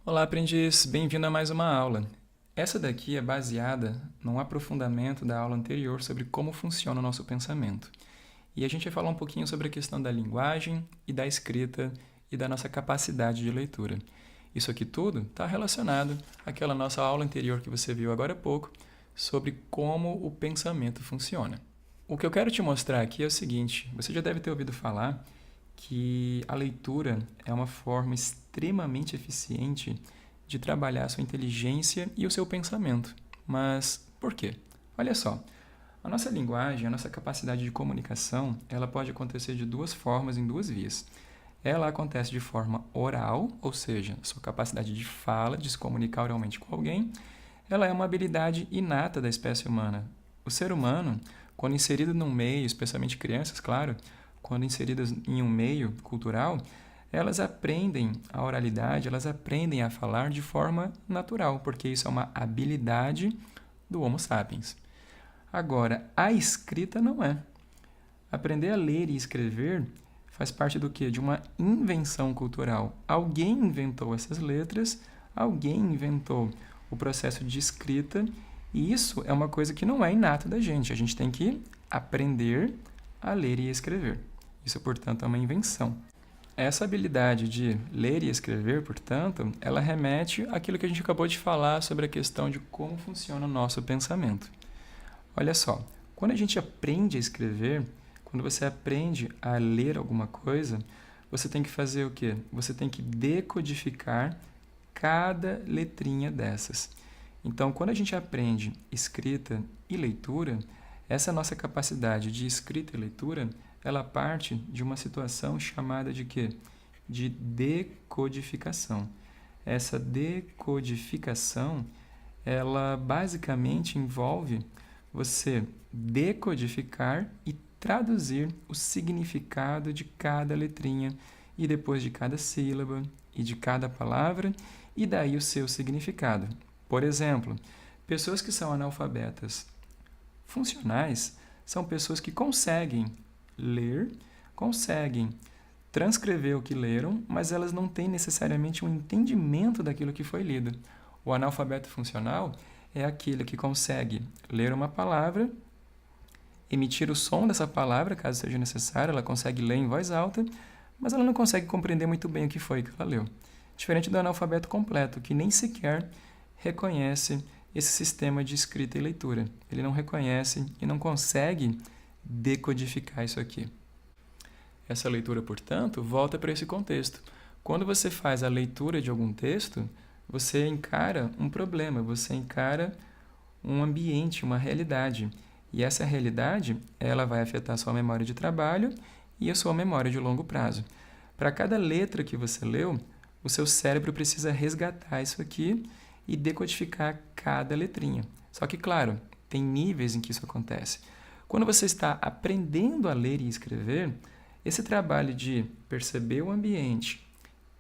Olá, aprendiz! Bem-vindo a mais uma aula. Essa daqui é baseada num aprofundamento da aula anterior sobre como funciona o nosso pensamento. E a gente vai falar um pouquinho sobre a questão da linguagem e da escrita e da nossa capacidade de leitura. Isso aqui tudo está relacionado àquela nossa aula anterior que você viu agora há pouco sobre como o pensamento funciona. O que eu quero te mostrar aqui é o seguinte: você já deve ter ouvido falar que a leitura é uma forma extremamente eficiente de trabalhar a sua inteligência e o seu pensamento. Mas por quê? Olha só, a nossa linguagem, a nossa capacidade de comunicação, ela pode acontecer de duas formas, em duas vias. Ela acontece de forma oral, ou seja, sua capacidade de fala, de se comunicar oralmente com alguém. Ela é uma habilidade inata da espécie humana. O ser humano, quando inserido num meio, especialmente crianças, claro, quando inseridas em um meio cultural, elas aprendem a oralidade, elas aprendem a falar de forma natural, porque isso é uma habilidade do Homo sapiens. Agora, a escrita não é. Aprender a ler e escrever faz parte do quê? De uma invenção cultural. Alguém inventou essas letras, alguém inventou o processo de escrita, e isso é uma coisa que não é inato da gente. A gente tem que aprender a ler e escrever. Isso, portanto, é uma invenção. Essa habilidade de ler e escrever, portanto, ela remete àquilo que a gente acabou de falar sobre a questão de como funciona o nosso pensamento. Olha só, quando a gente aprende a escrever, quando você aprende a ler alguma coisa, você tem que fazer o quê? Você tem que decodificar cada letrinha dessas. Então, quando a gente aprende escrita e leitura, essa nossa capacidade de escrita e leitura, ela parte de uma situação chamada de quê? De decodificação. Essa decodificação, ela basicamente envolve você decodificar e traduzir o significado de cada letrinha e depois de cada sílaba e de cada palavra e daí o seu significado. Por exemplo, pessoas que são analfabetas funcionais são pessoas que conseguem ler, conseguem transcrever o que leram, mas elas não têm necessariamente um entendimento daquilo que foi lido. O analfabeto funcional é aquele que consegue ler uma palavra, emitir o som dessa palavra, caso seja necessário, ela consegue ler em voz alta, mas ela não consegue compreender muito bem o que foi que ela leu. Diferente do analfabeto completo, que nem sequer reconhece esse sistema de escrita e leitura. Ele não reconhece e não consegue decodificar isso aqui. Essa leitura, portanto, volta para esse contexto. Quando você faz a leitura de algum texto, você encara um problema, você encara um ambiente, uma realidade. E essa realidade, ela vai afetar a sua memória de trabalho e a sua memória de longo prazo. Para cada letra que você leu, o seu cérebro precisa resgatar isso aqui e decodificar cada letrinha. Só que, claro, tem níveis em que isso acontece. Quando você está aprendendo a ler e escrever, esse trabalho de perceber o ambiente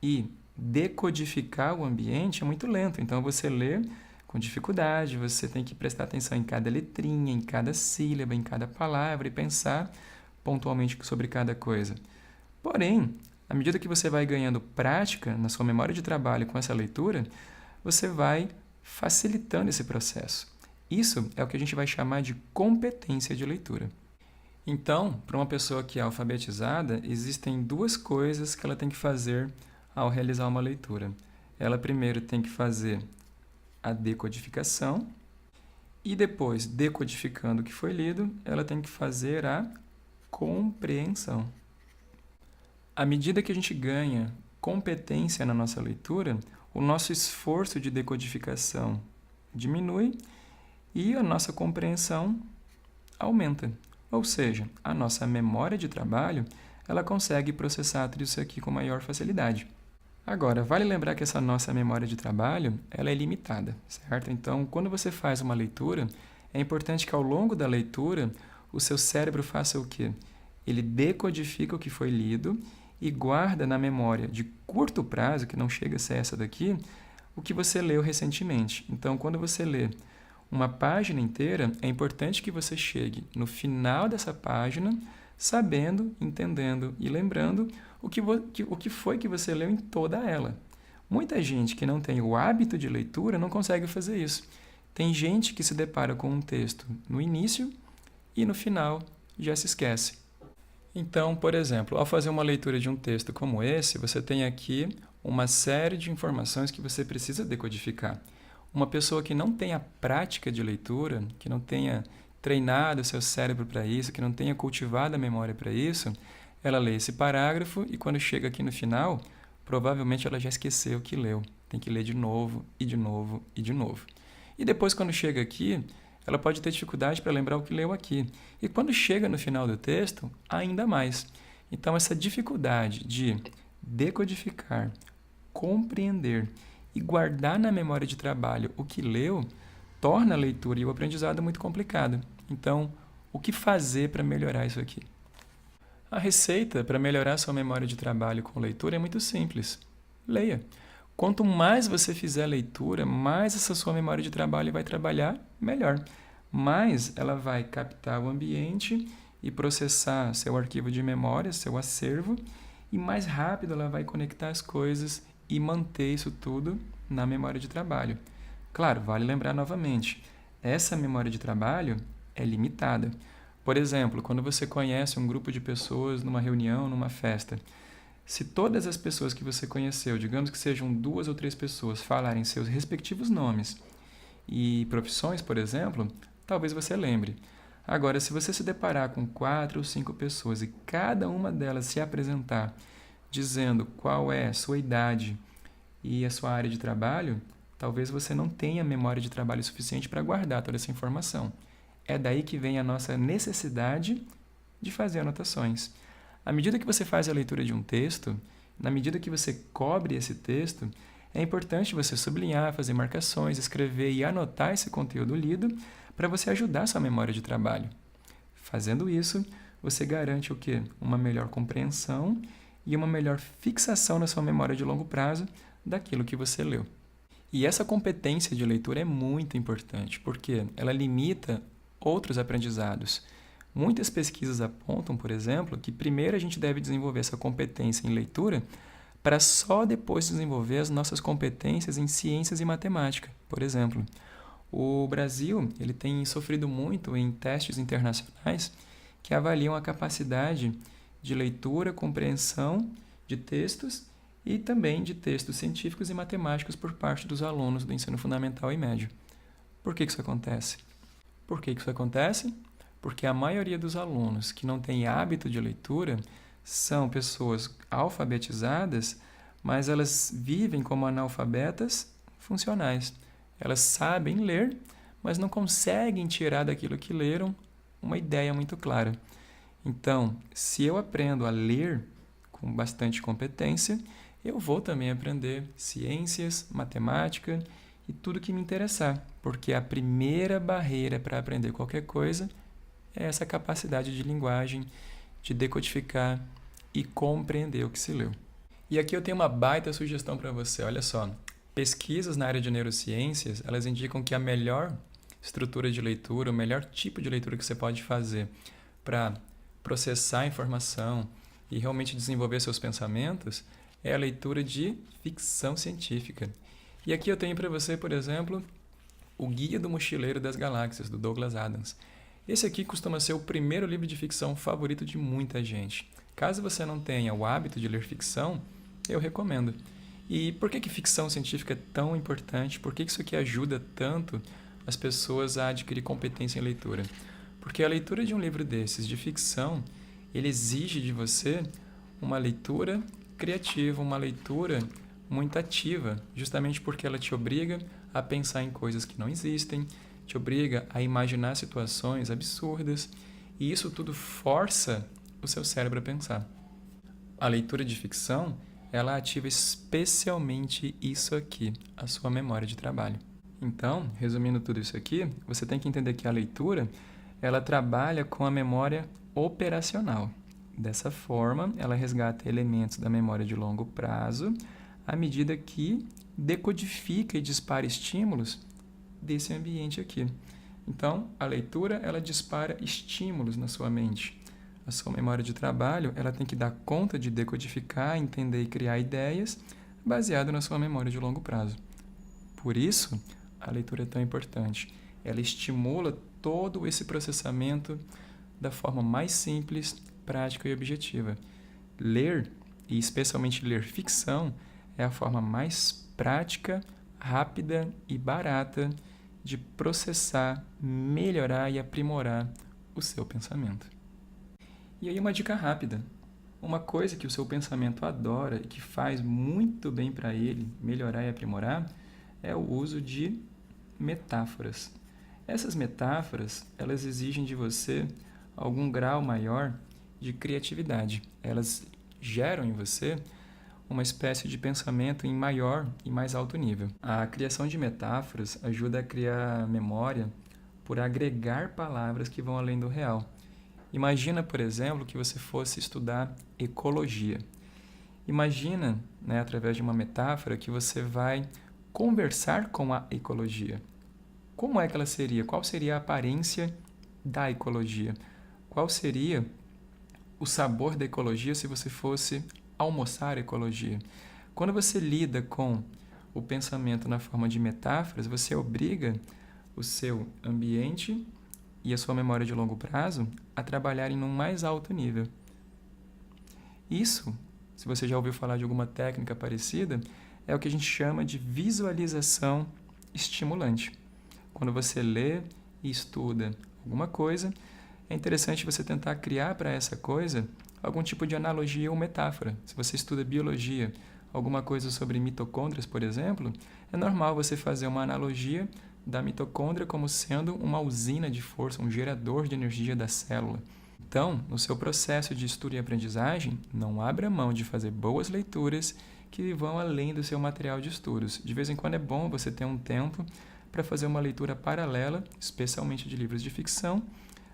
e decodificar o ambiente é muito lento. Então, você lê com dificuldade, você tem que prestar atenção em cada letrinha, em cada sílaba, em cada palavra e pensar pontualmente sobre cada coisa. Porém, à medida que você vai ganhando prática na sua memória de trabalho com essa leitura, você vai facilitando esse processo. Isso é o que a gente vai chamar de competência de leitura. Então, para uma pessoa que é alfabetizada, existem duas coisas que ela tem que fazer ao realizar uma leitura. Ela primeiro tem que fazer a decodificação e depois, decodificando o que foi lido, ela tem que fazer a compreensão. À medida que a gente ganha competência na nossa leitura, o nosso esforço de decodificação diminui e a nossa compreensão aumenta. Ou seja, a nossa memória de trabalho, ela consegue processar tudo isso aqui com maior facilidade. Agora, vale lembrar que essa nossa memória de trabalho, ela é limitada, certo? Então, quando você faz uma leitura, é importante que ao longo da leitura, o seu cérebro faça o quê? Ele decodifica o que foi lido e guarda na memória de curto prazo, que não chega a ser essa daqui, o que você leu recentemente. Então, quando você lê uma página inteira, é importante que você chegue no final dessa página sabendo, entendendo e lembrando o que foi que você leu em toda ela. Muita gente que não tem o hábito de leitura não consegue fazer isso. Tem gente que se depara com um texto no início e no final já se esquece. Então, por exemplo, ao fazer uma leitura de um texto como esse, você tem aqui uma série de informações que você precisa decodificar. Uma pessoa que não tenha prática de leitura, que não tenha treinado o seu cérebro para isso, que não tenha cultivado a memória para isso, ela lê esse parágrafo e quando chega aqui no final, provavelmente ela já esqueceu o que leu. Tem que ler de novo, e de novo, e de novo. E depois, quando chega aqui, ela pode ter dificuldade para lembrar o que leu aqui. E quando chega no final do texto, ainda mais. Então, essa dificuldade de decodificar, compreender e guardar na memória de trabalho o que leu, torna a leitura e o aprendizado muito complicado. Então, o que fazer para melhorar isso aqui? A receita para melhorar sua memória de trabalho com leitura é muito simples. Leia. Quanto mais você fizer leitura, mais essa sua memória de trabalho vai trabalhar melhor. Mais ela vai captar o ambiente e processar seu arquivo de memória, seu acervo, e mais rápido ela vai conectar as coisas e manter isso tudo na memória de trabalho. Claro, vale lembrar novamente, essa memória de trabalho é limitada. Por exemplo, quando você conhece um grupo de pessoas numa reunião, numa festa, se todas as pessoas que você conheceu, digamos que sejam 2 ou 3 pessoas, falarem seus respectivos nomes e profissões, por exemplo, talvez você lembre. Agora, se você se deparar com 4 ou 5 pessoas e cada uma delas se apresentar dizendo qual é a sua idade e a sua área de trabalho, talvez você não tenha memória de trabalho suficiente para guardar toda essa informação. É daí que vem a nossa necessidade de fazer anotações. À medida que você faz a leitura de um texto, na medida que você cobre esse texto, é importante você sublinhar, fazer marcações, escrever e anotar esse conteúdo lido para você ajudar a sua memória de trabalho. Fazendo isso, você garante o quê? Uma melhor compreensão e uma melhor fixação na sua memória de longo prazo daquilo que você leu. E essa competência de leitura é muito importante, porque ela limita outros aprendizados. Muitas pesquisas apontam, por exemplo, que primeiro a gente deve desenvolver essa competência em leitura para só depois desenvolver as nossas competências em ciências e matemática. Por exemplo, o Brasil ele tem sofrido muito em testes internacionais que avaliam a capacidade de leitura, compreensão de textos e também de textos científicos e matemáticos por parte dos alunos do ensino fundamental e médio. Por que isso acontece? Porque a maioria dos alunos que não tem hábito de leitura são pessoas alfabetizadas, mas elas vivem como analfabetas funcionais. Elas sabem ler, mas não conseguem tirar daquilo que leram uma ideia muito clara. Então, se eu aprendo a ler com bastante competência, eu vou também aprender ciências, matemática e tudo que me interessar, porque a primeira barreira para aprender qualquer coisa é essa capacidade de linguagem, de decodificar e compreender o que se leu. E aqui eu tenho uma baita sugestão para você, olha só. Pesquisas na área de neurociências, elas indicam que a melhor estrutura de leitura, o melhor tipo de leitura que você pode fazer para processar a informação e realmente desenvolver seus pensamentos é a leitura de ficção científica. E aqui eu tenho para você, por exemplo, O Guia do Mochileiro das Galáxias, do Douglas Adams. Esse aqui costuma ser o primeiro livro de ficção favorito de muita gente. Caso você não tenha o hábito de ler ficção, eu recomendo. E por que ficção científica é tão importante? Por que isso aqui ajuda tanto as pessoas a adquirir competência em leitura? Porque a leitura de um livro desses, de ficção, ele exige de você uma leitura criativa, uma leitura muito ativa, justamente porque ela te obriga a pensar em coisas que não existem, te obriga a imaginar situações absurdas, e isso tudo força o seu cérebro a pensar. A leitura de ficção, ela ativa especialmente isso aqui, a sua memória de trabalho. Então, resumindo tudo isso aqui, você tem que entender que a leitura, ela trabalha com a memória operacional. Dessa forma, ela resgata elementos da memória de longo prazo, à medida que decodifica e dispara estímulos desse ambiente aqui. Então, a leitura, ela dispara estímulos na sua mente. A sua memória de trabalho, ela tem que dar conta de decodificar, entender e criar ideias baseado na sua memória de longo prazo. Por isso, a leitura é tão importante. Ela estimula todo esse processamento da forma mais simples, prática e objetiva. Ler, e especialmente ler ficção, é a forma mais prática, rápida e barata de processar, melhorar e aprimorar o seu pensamento. E aí uma dica rápida. Uma coisa que o seu pensamento adora e que faz muito bem para ele melhorar e aprimorar é o uso de metáforas. Essas metáforas, elas exigem de você algum grau maior de criatividade. Elas geram em você uma espécie de pensamento em maior e mais alto nível. A criação de metáforas ajuda a criar memória por agregar palavras que vão além do real. Imagina, por exemplo, que você fosse estudar ecologia. Imagina, através de uma metáfora, que você vai conversar com a ecologia. Como é que ela seria? Qual seria a aparência da ecologia? Qual seria o sabor da ecologia se você fosse almoçar ecologia? Quando você lida com o pensamento na forma de metáforas, você obriga o seu ambiente e a sua memória de longo prazo a trabalharem num mais alto nível. Isso, se você já ouviu falar de alguma técnica parecida, é o que a gente chama de visualização estimulante. Quando você lê e estuda alguma coisa, é interessante você tentar criar para essa coisa algum tipo de analogia ou metáfora. Se você estuda biologia, alguma coisa sobre mitocôndrias, por exemplo, é normal você fazer uma analogia da mitocôndria como sendo uma usina de força, um gerador de energia da célula. Então, no seu processo de estudo e aprendizagem, não abra mão de fazer boas leituras que vão além do seu material de estudos. De vez em quando é bom você ter um tempo para fazer uma leitura paralela, especialmente de livros de ficção,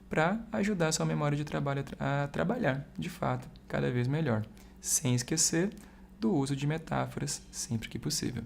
para ajudar a sua memória de trabalho a trabalhar, de fato, cada vez melhor, sem esquecer do uso de metáforas sempre que possível.